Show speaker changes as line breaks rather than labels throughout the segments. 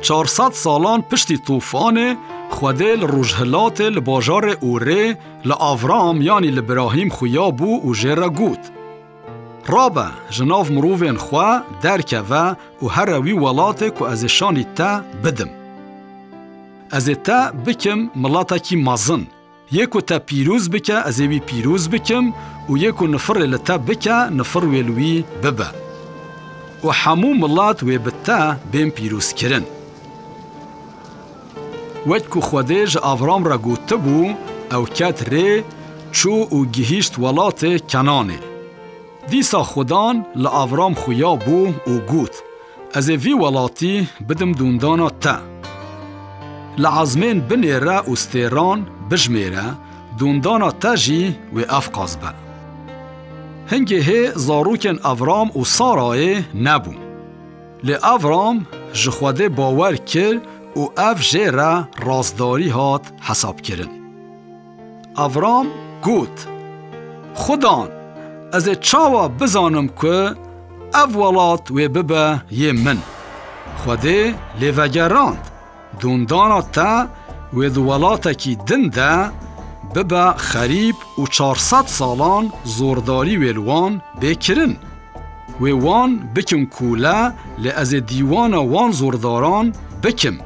400 سالان پشتی طوفان خوده لروجهلات لباجار اوره لآورام یعنی لبراهیم خویا بو و جره گود. رابع جناف مروفین خواه درکه و هروی ولاته که از شانی تا بدم. از تا بکم ملاتا کی مازن. یکو تا پیروز بکه از وی پیروز بکم و یکو نفر لتا بکه نفر ویلوی ببه. و همو ملات وی بتا بین پیروز کرن. وقت که خودش آورام را گوته بو او کت ری چو و گهیشت ولات کنانه. دیسا خودان لآورام خویا بو و گوت از وی ولاتی بدم دوندانا تا. لعزمین بنیره استیران بجمیره دوندانا تا جی و افقاز با. هنگه هی زاروکن آورام و سارای نبو. لآورام جخوده باور کر و اف جیره رازداری هات حساب کرن. آورام گوت خودان از چاوا بزانم که اولات و ببه یه من. خوده لیوگراند دوندانا تا و دولاتا کی دنده ببه خریب و 400 سالان زورداری ویلوان بکرن. و وان بکم کوله لی از دیوان وان زورداران بکم.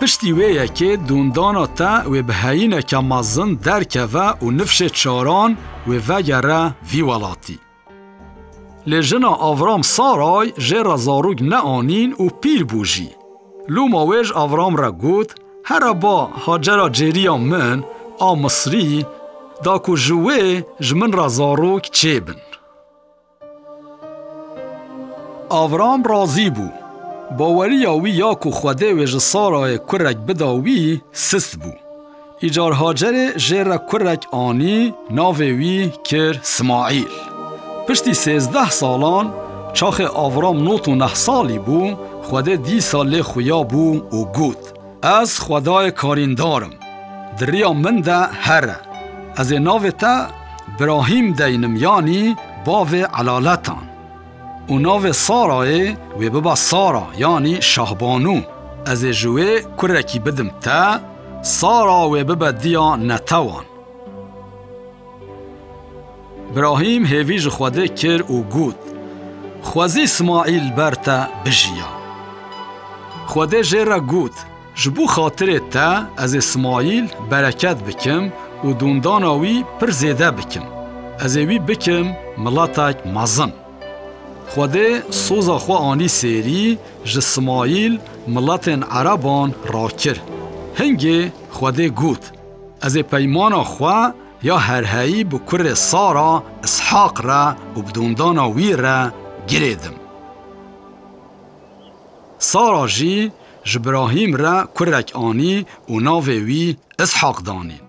پشتی ویه که دوندانا تا و بهینه که مزن درکه و نفش چاران و وگره وی ولاتی. لجنا آورام سارای جر زاروگ نآنین و پیر بوجی. لو ماویج آورام را گوت هر با هاجر جریا من آ مصری دا کو جوه جمن را زاروگ چه بن. آورام رازی بو. باوری آوی یا کو خوده و جسارای کرک بداوی سست بو. ایجار هاجر جر کرک آنی ناوی کر اسماعیل. پشتی 13 سالان چاخ آورام 99 سالی بو خوده 10 ساله خویا بو و گوت از خدای کاریندارم دریا من ده هره از ناو تا براهیم دینم یعنی باو علالتان و ناو سارای و ببا سارا یعنی شهبانو از جوه کرکی بدم تا سارا و ببا دیا نتوان. براهیم هیویج خوده کر و گوت خوزی اسماعیل برتا بجیا. خوده جره گوت جبو خاطر تا از اسماعیل برکت بکم و دونداناوی پر زیده بکم. از وی بکم ملاتک مزن. خوده سوزا خو آنی سیری جسماعیل ملاتن عربان را کر. هنگه خوده گوت از پیمان خو یا هرهایی بکر سارا اسحاق را و بدونداناوی را گریدم. سارا جی جبراهیم را کرک آنی و ناوی اسحاق دانین.